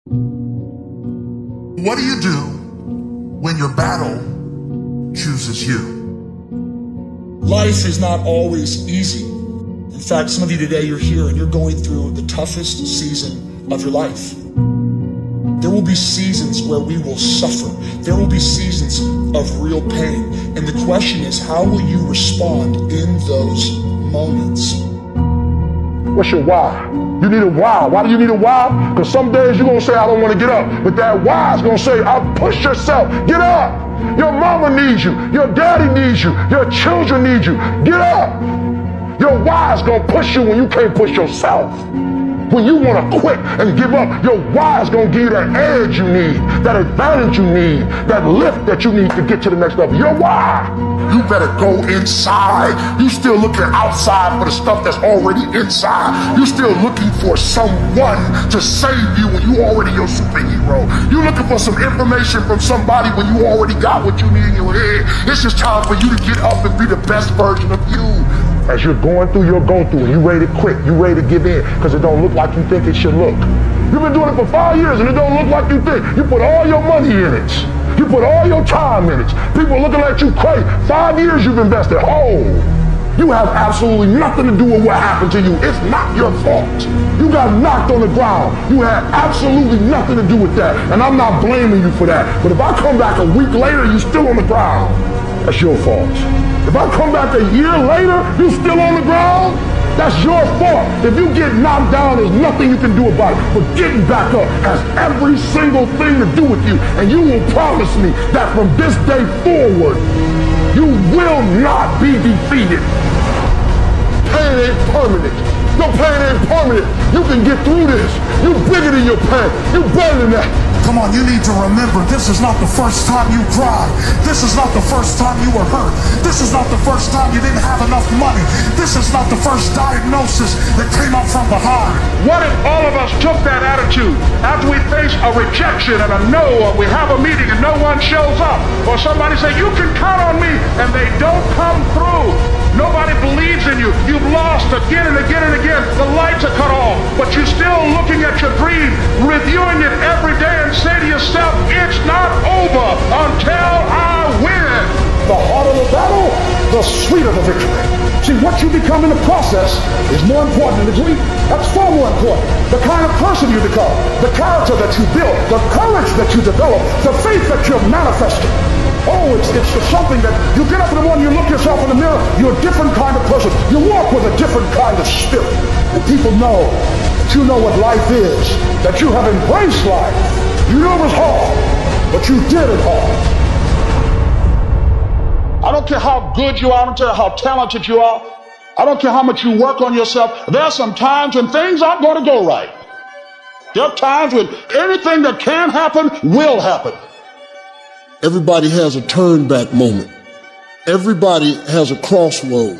What do you do when your battle chooses you? Life is not always easy. In fact, some of you today, you're here and you're going through the toughest season of your life. There will be seasons where we will suffer. There will be seasons of real pain. And the question is, how will you respond in those moments? What's your why? You need a why. Why do you need a why? Because some days you're going to say, I don't want to get up. But that why is going to say, I'll push yourself. Get up. Your mama needs you. Your daddy needs you. Your children need you. Get up. Your why is going to push you when you can't push yourself. When you want to quit and give up, your why is going to give you that edge you need, that advantage you need, that lift that you need to get to the next level. Your why. You better go inside. You still looking outside for the stuff that's already inside. You still looking for someone to save you when you already your superhero. You looking for some information from somebody when you already got what you need in your head. It's just time for you to get up and be the best version of you. As you're going through your go-through and you ready to quit, you ready to give in because it don't look like you think it should look. You've been doing it for 5 years and it don't look like you think. You put all your money in it. You put all your time in it. People looking at you crazy. 5 years you've invested. Oh, you have absolutely nothing to do with what happened to you. It's not your fault. You got knocked on the ground. You had absolutely nothing to do with that. And I'm not blaming you for that. But if I come back a week later, you're still on the ground. That's your fault. If I come back a year later, you still on the ground, that's your fault. If you get knocked down, there's nothing you can do about it. But getting back up has every single thing to do with you. And you will promise me that from this day forward, you will not be defeated. Pain ain't permanent. Your pain ain't permanent. You can get through this. You bigger than your pain. You better than that. Come on, you need to remember, this is not the first time you cried. This is not the first time you were hurt. This is not the first time you didn't have enough money. This is not the first diagnosis that came up from behind. What if all of us took that attitude after we face a rejection and a no, or we have a meeting and no one shows up, or somebody say, you can count on me, and they don't come through. Nobody believes in you. You've lost again and again and again. The lights are cut off, but you're still looking at your dream, reviewing it every day, and say to yourself, it's not over until I win. The harder the battle, the sweeter the victory. See, what you become in the process is more important than the dream. That's far more important. The kind of person you become, the character that you build, the courage that you develop, the faith that you're manifesting. Oh, it's something that you get up in the morning, you look yourself in the mirror, you're a different kind of person. You walk with a different kind of spirit. And people know that you know what life is, that you have embraced life. You know it was hard, but you did it hard. I don't care how good you are, I don't care how talented you are, I don't care how much you work on yourself. There are some times when things aren't going to go right. There are times when anything that can happen will happen. Everybody has a turn back moment. Everybody has a crossroad.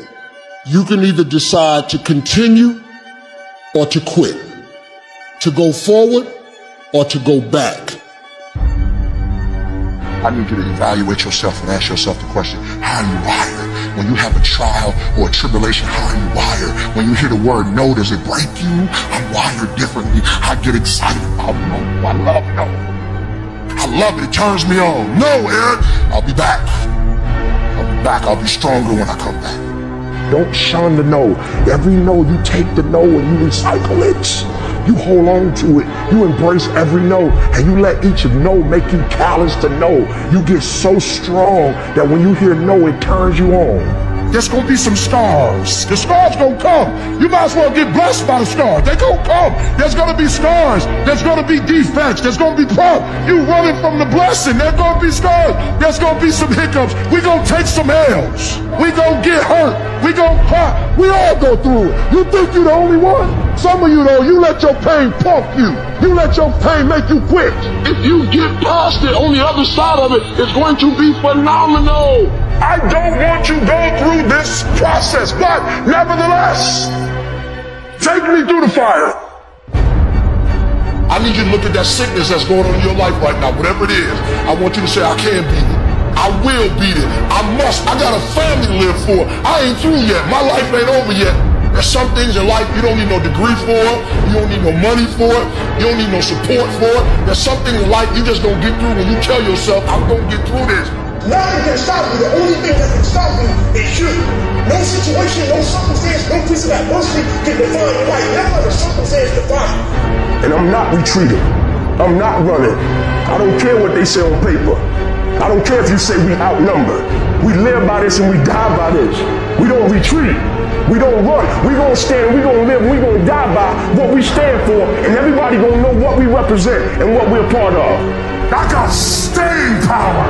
You can either decide to continue or to quit, to go forward or to go back. I need you to evaluate yourself and ask yourself the question, how are you wired? When you have a trial or a tribulation, how are you wired? When you hear the word no, does it break you? I'm wired differently. I get excited about no. I love no. I love it. It turns me on. No, Eric, I'll be back. I'll be back. I'll be stronger when I come back. Don't shun the no. Every no, you take the no and you recycle it. You hold on to it. You embrace every no, and you let each no make you callous to no. You get so strong that when you hear no, it turns you on. There's gonna be some scars. The scars gonna come. You might as well get blessed by the scars. They gonna come. There's gonna be scars. There's gonna be defects. There's gonna be problems. You running from the blessing. There's gonna be scars. There's gonna be some hiccups. We gonna take some L's. We gonna get hurt. We gonna cry. We all go through it. You think you're the only one? Some of you though, you let your pain pump you. You let your pain make you quit. If you get past it, on the other side of it, it's going to be phenomenal. I don't want you to go through this process, but nevertheless, take me through the fire. I need you to look at that sickness that's going on in your life right now, whatever it is. I want you to say, I can beat it. I will beat it. I must. I got a family to live for. I ain't through yet. My life ain't over yet. There's some things in life you don't need no degree for, you don't need no money for it, you don't need no support for it. There's some things in life you just don't get through when you tell yourself, I'm gonna get through this. Nothing can stop you. The only thing that can stop you is you. No situation, no circumstance, no piece of adversity can define your life. Never let a circumstance define you. And I'm not retreating. I'm not running. I don't care what they say on paper. I don't care if you say we outnumbered. We live by this and we die by this. We don't retreat. We don't run. We gonna stand, we gonna live, we gonna die by what we stand for, and everybody gonna know what we represent and what we're part of. I got staying power.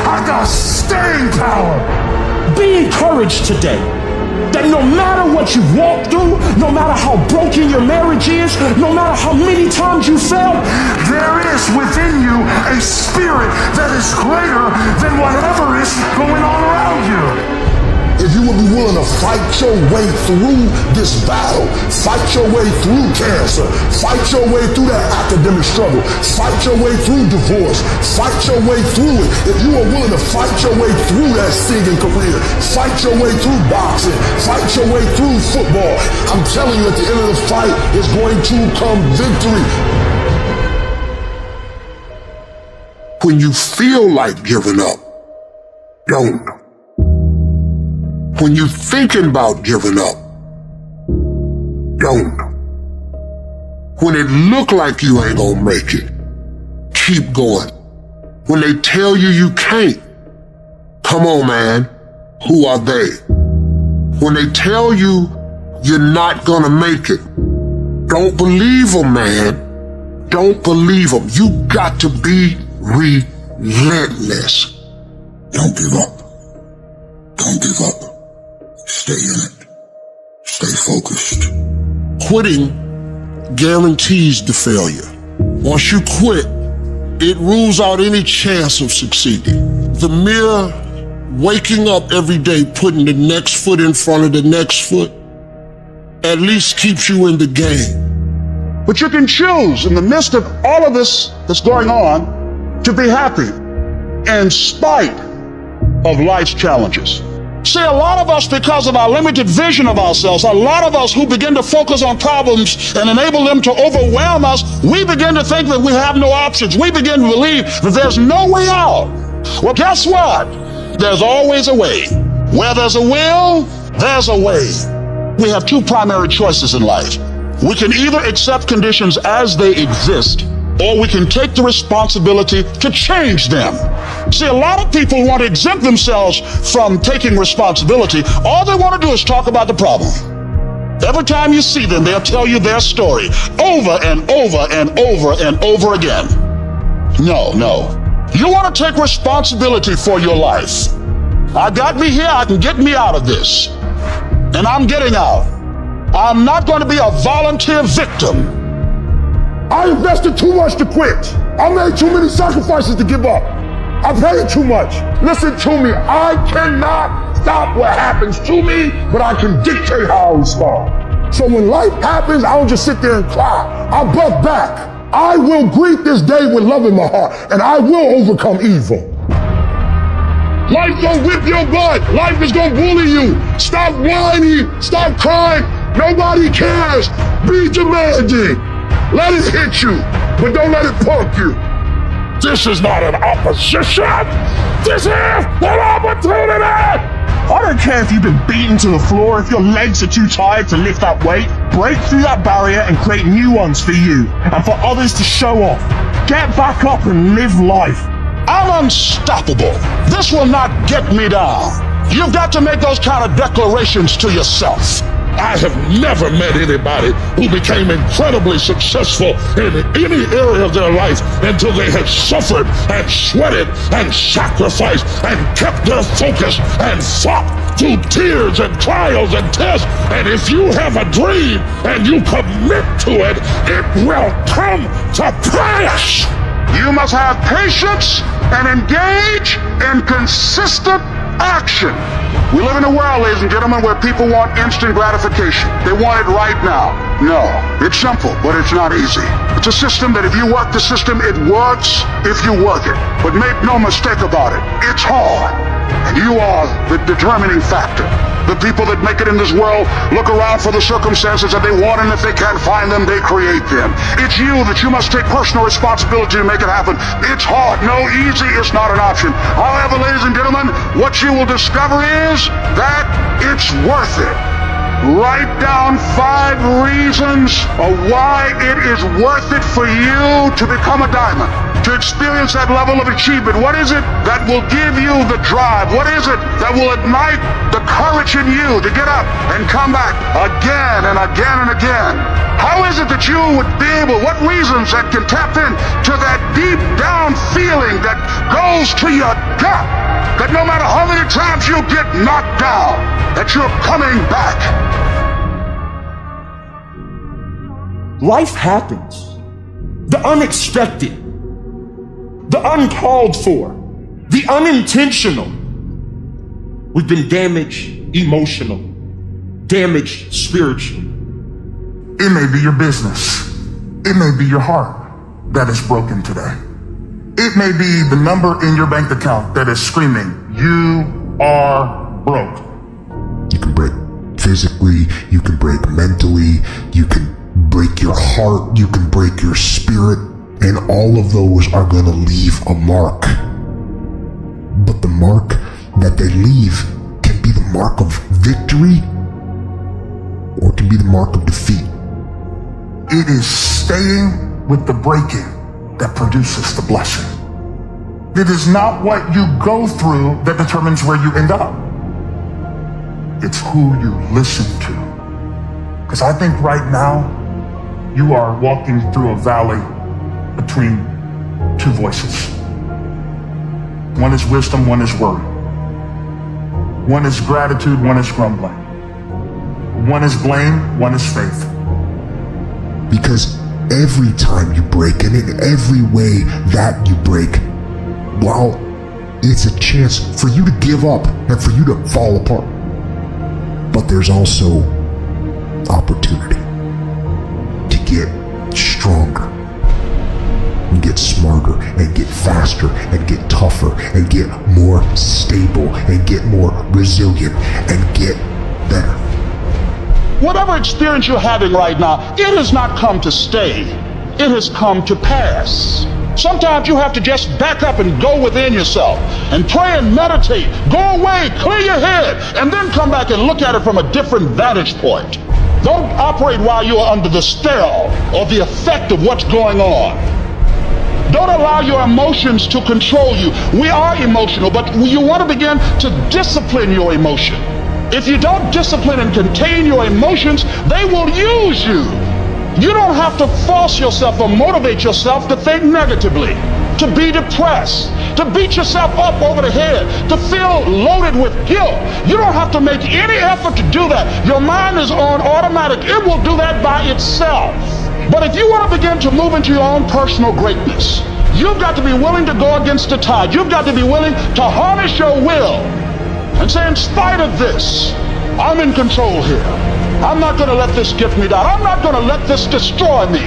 I got staying power. Be encouraged today that no matter what you walk through, no matter how broken your marriage is, no matter how many times you fell, There is within you a spirit that is greater than whatever is going on around you. If you would be willing to fight your way through this battle, fight your way through cancer, fight your way through that academic struggle, fight your way through divorce, fight your way through it. If you are willing to fight your way through that singing career, fight your way through boxing, fight your way through football, I'm telling you at the end of the fight is going to come victory. When you feel like giving up, don't. When you're thinking about giving up, don't. When it look like you ain't gonna make it, keep going. When they tell you you can't, come on, man, who are they? When they tell you you're not gonna make it, don't believe them, man. Don't believe them. You got to be relentless. Don't give up. Don't give up. Stay in it. Stay focused. Quitting guarantees the failure. Once you quit, it rules out any chance of succeeding. The mere waking up every day, putting the next foot in front of the next foot, at least keeps you in the game. But you can choose in the midst of all of this that's going on to be happy in spite of life's challenges. See, a lot of us, because of our limited vision of ourselves, a lot of us who begin to focus on problems and enable them to overwhelm us, we begin to think that we have no options. We begin to believe that there's no way out. Well, guess what? There's always a way. Where there's a will, there's a way. We have two primary choices in life. We can either accept conditions as they exist, or we can take the responsibility to change them. See, a lot of people want to exempt themselves from taking responsibility. All they want to do is talk about the problem. Every time you see them, they'll tell you their story over and over and over and over again. No. You want to take responsibility for your life. I got me here, I can get me out of this. And I'm getting out. I'm not going to be a volunteer victim. I invested too much to quit. I made too many sacrifices to give up. I paid too much. Listen to me. I cannot stop what happens to me, but I can dictate how I respond. So when life happens, I don't just sit there and cry. I buck back. I will greet this day with love in my heart, and I will overcome evil. Life gonna whip your butt. Life is gonna bully you. Stop whining. Stop crying. Nobody cares. Be demanding. Let it hit you, but don't let it punk you. This is not an opposition. This is an opportunity. I don't care if you've been beaten to the floor, if your legs are too tired to lift that weight. Break through that barrier and create new ones for you and for others to show off. Get back up and live life. I'm unstoppable. This will not get me down. You've got to make those kind of declarations to yourself. I have never met anybody who became incredibly successful in any area of their life until they had suffered and sweated and sacrificed and kept their focus and fought through tears and trials and tests. And if you have a dream and you commit to it, it will come to pass. You must have patience and engage in consistent action. We live in a world, ladies and gentlemen, where people want instant gratification. They want it right now. No, it's simple, but it's not easy. It's a system that if you work the system, it works if you work it. But make no mistake about it, it's hard. And you are the determining factor. The people that make it in this world look around for the circumstances that they want, and if they can't find them, they create them. It's you that you must take personal responsibility to make it happen. It's hard. No, easy is not an option. However, ladies and gentlemen, what you will discover is that it's worth it. Write down 5 reasons of why it is worth it for you to become a diamond, to experience that level of achievement. What is it that will give you the drive? What is it that will ignite the courage in you to get up and come back again and again and again? How is it that you would be able, what reasons that can tap in to that deep down feeling that goes to your gut, that no matter how many times you get knocked down, that you're coming back? Life happens. The unexpected, the uncalled for, the unintentional. We've been damaged emotional, damaged spiritually. It may be your business. It may be your heart that is broken today. It may be the number in your bank account that is screaming, "You are broke." You can break physically, you can break mentally, you can break your heart, you can break your spirit, and all of those are going to leave a mark. But the mark that they leave can be the mark of victory or it can be the mark of defeat. It is staying with the breaking that produces the blessing. It is not what you go through that determines where you end up. It's who you listen to. Because I think right now, you are walking through a valley between 2 voices. One is wisdom, one is worry. One is gratitude, one is grumbling. One is blame, one is faith. Because every time you break, and in every way that you break, well, it's a chance for you to give up and for you to fall apart. But there's also opportunity to get stronger and get smarter and get faster and get tougher and get more stable and get more resilient and get better. Whatever experience you're having right now, it has not come to stay. It has come to pass. Sometimes you have to just back up and go within yourself and pray and meditate. Go away, clear your head, and then come back and look at it from a different vantage point. Don't operate while you are under the spell or the effect of what's going on. Don't allow your emotions to control you. We are emotional, but you want to begin to discipline your emotion. If you don't discipline and contain your emotions, they will use you. You don't have to force yourself or motivate yourself to think negatively, to be depressed, to beat yourself up over the head, to feel loaded with guilt. You don't have to make any effort to do that. Your mind is on automatic. It will do that by itself. But if you want to begin to move into your own personal greatness, you've got to be willing to go against the tide. You've got to be willing to harness your will and say, in spite of this, I'm in control here. I'm not going to let this get me down. I'm not going to let this destroy me.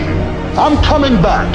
I'm coming back.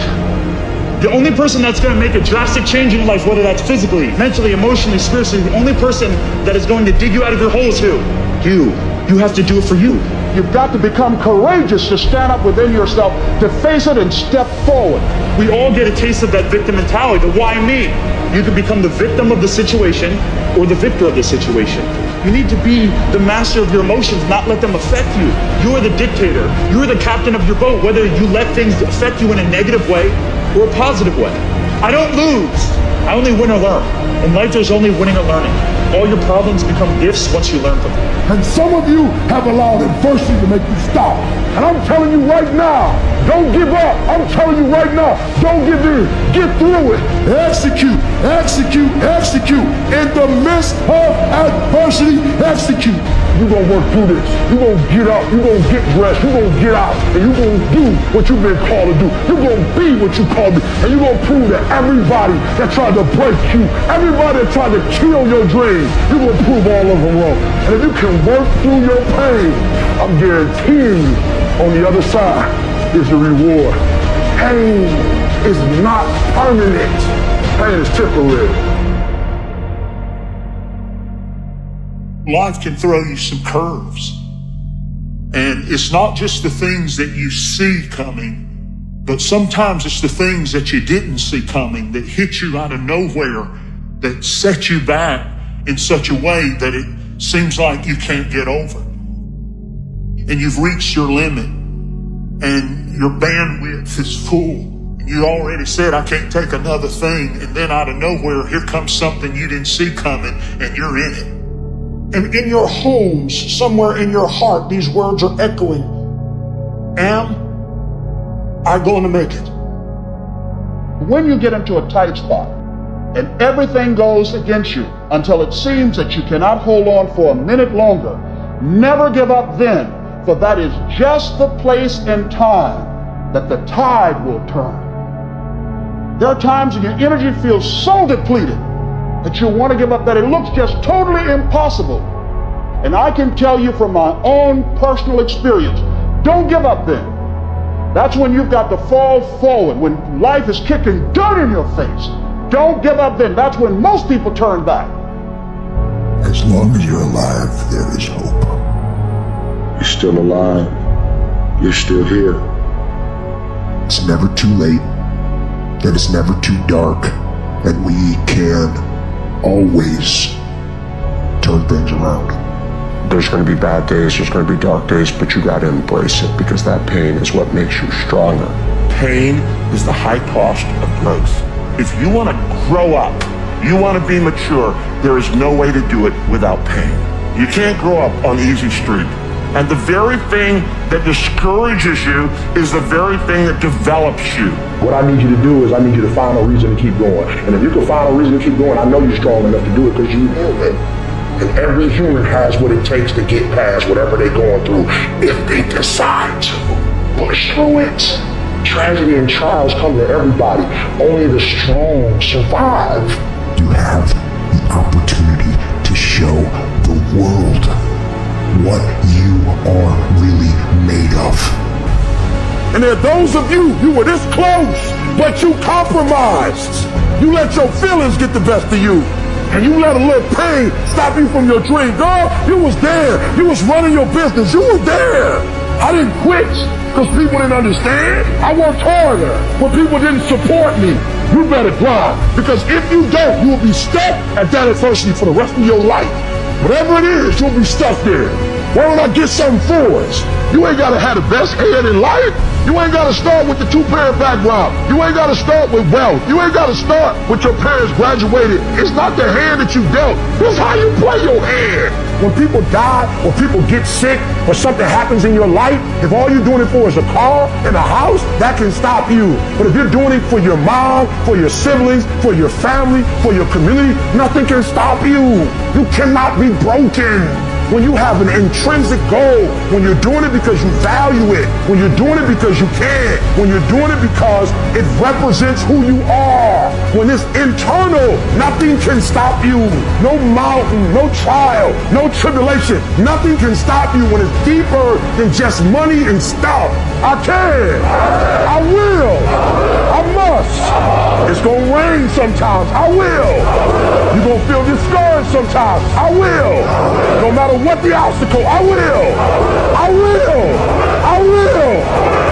The only person that's going to make a drastic change in your life, whether that's physically, mentally, emotionally, spiritually, the only person that is going to dig you out of your hole is who? You. You have to do it for you. You've got to become courageous to stand up within yourself, to face it and step forward. We all get a taste of that victim mentality, the why me. You can become the victim of the situation or the victor of the situation. You need to be the master of your emotions, not let them affect you. You are the dictator. You are the captain of your boat, whether you let things affect you in a negative way or a positive way. I don't lose. I only win or learn. In life, there's only winning or learning. All your problems become gifts once you learn from them. And some of you have allowed adversity to make you stop. And I'm telling you right now, Don't give up. I'm telling you right now, don't give in. Get through it. Execute, execute, execute. In the midst of adversity, execute. You're going to work through this. You're going to get up. You're going to get dressed. You're going to get out. And you're going to do what you've been called to do. You're going to be what you called to be. And you're going to prove that everybody that tried to break you, everybody that tried to kill your dreams, you're going to prove all of them wrong. And if you can work through your pain, I'm guaranteeing you on the other side is the reward. Pain is not permanent. Pain is temporary. Life can throw you some curves. And it's not just the things that you see coming, but sometimes it's the things that you didn't see coming that hit you out of nowhere, that set you back in such a way that it seems like you can't get over. And you've reached your limit, and your bandwidth is full. And you already said, I can't take another thing. And then out of nowhere, here comes something you didn't see coming, and you're in it. And in your homes, somewhere in your heart, these words are echoing. Am I going to make it? When you get into a tight spot and everything goes against you until it seems that you cannot hold on for a minute longer, never give up then, for that is just the place and time that the tide will turn. There are times when your energy feels so depleted that you want to give up, that it looks just totally impossible. And I can tell you from my own personal experience, don't give up then. That's when you've got to fall forward, when life is kicking dirt in your face. Don't give up then. That's when most people turn back. As long as you're alive, there is hope. You're still alive. You're still here. It's never too late, and it's never too dark, and we can always turn things around. There's going to be bad days, there's going to be dark days, but you got to embrace it, because that pain is what makes you stronger. Pain is the high cost of growth. If you want to grow up, you want to be mature, there is no way to do it without pain. You can't grow up on easy street. And the very thing that discourages you is the very thing that develops you. What I need you to do is I need you to find a reason to keep going. And if you can find a reason to keep going, I know you're strong enough to do it, because you know it. And every human has what it takes to get past whatever they're going through if they decide to push through it. Tragedy and trials come to everybody. Only the strong survive. You have the opportunity to show the world what you are really made of. And there are those of you were this close, but you compromised. You let your feelings get the best of you. And you let a little pain stop you from your dream. Girl, you was there. You was running your business. You was there. I didn't quit because people didn't understand. I worked harder when people didn't support me. You better grind, because if you don't, you will be stuck at that adversity for the rest of your life. Whatever it is, you'll be stuck there. Why don't I get something for us? You ain't gotta have the best head in life. You ain't gotta start with the two-parent background. You ain't gotta start with wealth. You ain't gotta start with your parents graduated. It's not the hand that you dealt. It's how you play your hand. When people die, or people get sick, or something happens in your life, if all you're doing it for is a car and a house, that can stop you. But if you're doing it for your mom, for your siblings, for your family, for your community, nothing can stop you. You cannot be broken. When you have an intrinsic goal, when you're doing it because you value it, when you're doing it because you can, when you're doing it because it represents who you are, when it's internal, nothing can stop you. No mountain, no trial, no tribulation, nothing can stop you when it's deeper than just money and stuff. I can, I will, I must. It's gonna rain sometimes, I will. You're gonna feel discouraged sometimes, I will. No matter what the obstacle, I will. I will. I will.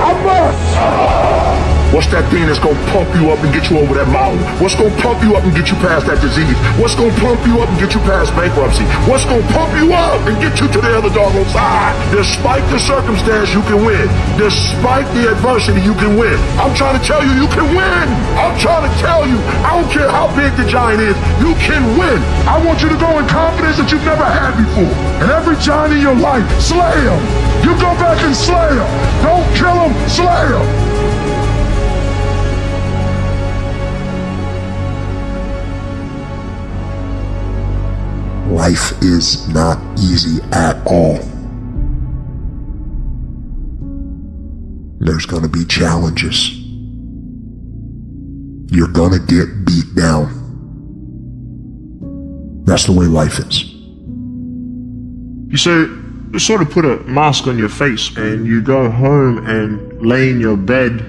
I must. What's that thing that's gonna pump you up and get you over that mountain? What's gonna pump you up and get you past that disease? What's gonna pump you up and get you past bankruptcy? What's gonna pump you up and get you to the other doggone side? Despite the circumstance, you can win. Despite the adversity, you can win. I'm trying to tell you, you can win. I'm trying to tell you, I don't don't care how big the giant is, you can win. I want you to go in confidence that you've never had before. And every giant in your life, slay him. You go back and slay him. Don't kill him, slay him. Life is not easy at all. There's gonna be challenges. You're gonna get beat down. That's the way life is. You sort of put a mask on your face and you go home and lay in your bed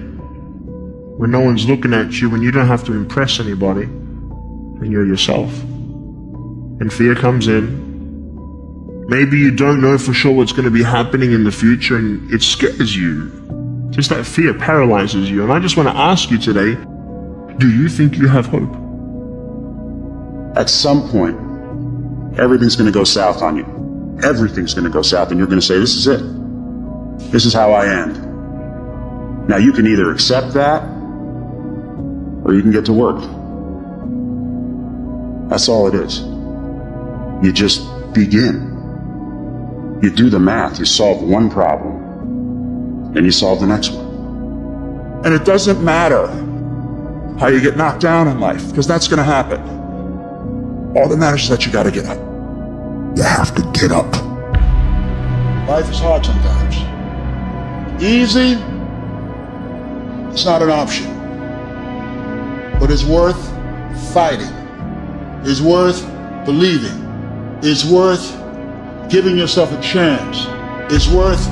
when no one's looking at you and you don't have to impress anybody and you're yourself. And fear comes in. Maybe you don't know for sure what's going to be happening in the future and it scares you. Just that fear paralyzes you. And I just want to ask you today, do you think you have hope? At some point, everything's going to go south on you. Everything's going to go south and you're going to say, this is it. This is how I end. Now you can either accept that or you can get to work. That's all it is. You just begin. You do the math, you solve one problem, then you solve the next one. And it doesn't matter how you get knocked down in life, because that's going to happen. All that matters is that you got to get up. You have to get up. Life is hard sometimes. Easy, it's not an option. But it's worth fighting. It's worth believing. It's worth giving yourself a chance. It's worth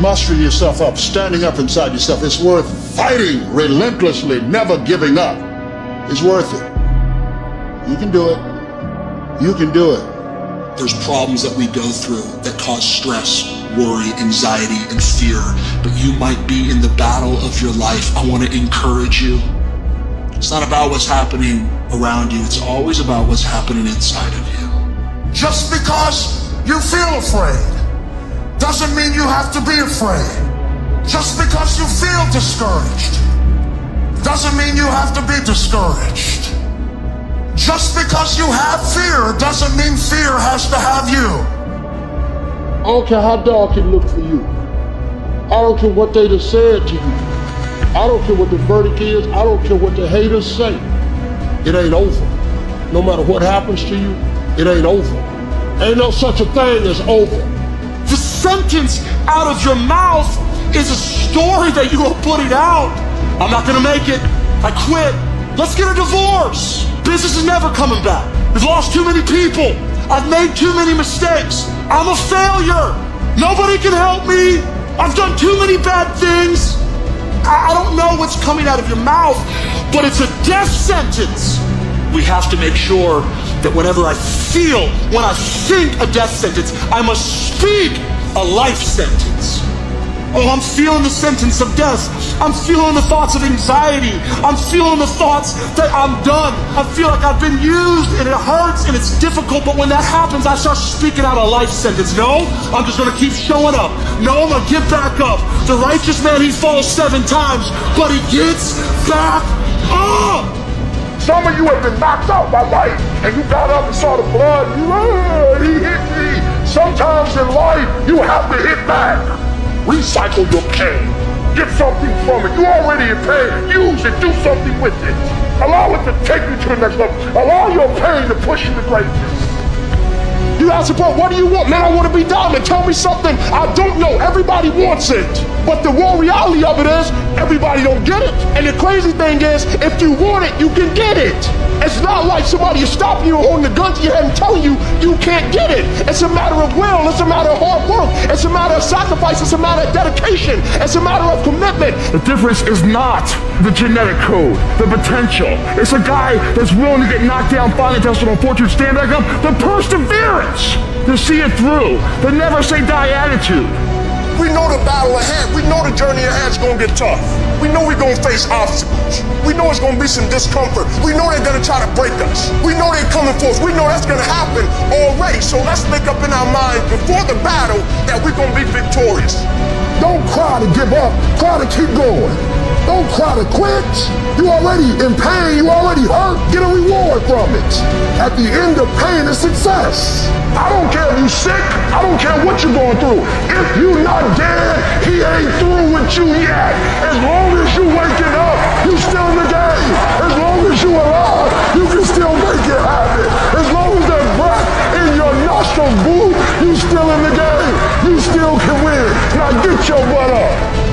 mustering yourself up, standing up inside yourself. It's worth fighting relentlessly, never giving up. It's worth it. You can do it. You can do it. There's problems that we go through that cause stress, worry, anxiety, and fear. But you might be in the battle of your life. I want to encourage you. It's not about what's happening around you. It's always about what's happening inside of you. Just because you feel afraid doesn't mean you have to be afraid. Just because you feel discouraged doesn't mean you have to be discouraged. Just because you have fear doesn't mean fear has to have you. I don't care how dark it looked for you. I don't care what they just said to you. I don't care what the verdict is. I don't care what the haters say. It ain't over. No matter what happens to you, it ain't over. Ain't no such a thing as over. The sentence out of your mouth is a story that you are putting out. I'm not gonna make it. I quit. Let's get a divorce. Business is never coming back. We've lost too many people. I've made too many mistakes. I'm a failure. Nobody can help me. I've done too many bad things. I don't know what's coming out of your mouth, but it's a death sentence. We have to make sure that whenever I feel, when I think a death sentence, I must speak a life sentence. Oh, I'm feeling the sentence of death. I'm feeling the thoughts of anxiety. I'm feeling the thoughts that I'm done. I feel like I've been used and it hurts and it's difficult, but when that happens, I start speaking out a life sentence. No, I'm just gonna keep showing up. No, I'm gonna get back up. The righteous man, he falls 7 times, but he gets back up. Some of you have been knocked out by life, and you got up and saw the blood. He hit me. Sometimes in life, you have to hit back. Recycle your pain. Get something from it. You already in pain. Use it. Do something with it. Allow it to take you to the next level. Allow your pain to push you to greatness. You ask support, what do you want? Man, I want to be diamond. Tell me something I don't know. Everybody wants it. But the raw reality of it is, everybody don't get it. And the crazy thing is, if you want it, you can get it. It's not like somebody is stopping you or holding the gun to your head and telling you you can't get it. It's a matter of will. It's a matter of hard work. It's a matter of sacrifice. It's a matter of dedication. It's a matter of commitment. The difference is not the genetic code, the potential. It's a guy that's willing to get knocked down, finally tested on fortune, stand back up, the perseverance to see it through, the never say die attitude. We know the battle ahead. We know the journey ahead is going to get tough. We know we're going to face obstacles. We know it's going to be some discomfort. We know they're going to try to break us. We know they're coming for us. We know that's going to happen already. So let's make up in our mind before the battle that we're going to be victorious. Don't cry to give up. Cry to keep going. Don't cry to quit. You already in pain. You already hurt. Get a reward from it. At the end of pain is success. I don't care if you're sick. I don't care what you're going through. If you're not dead, he ain't through with you yet. As long as you waking up, you still in the game. As long as you alive, you can still make it happen. As long as that breath in your nostrils, boo, you still in the game. You still can win. Now get your butt up.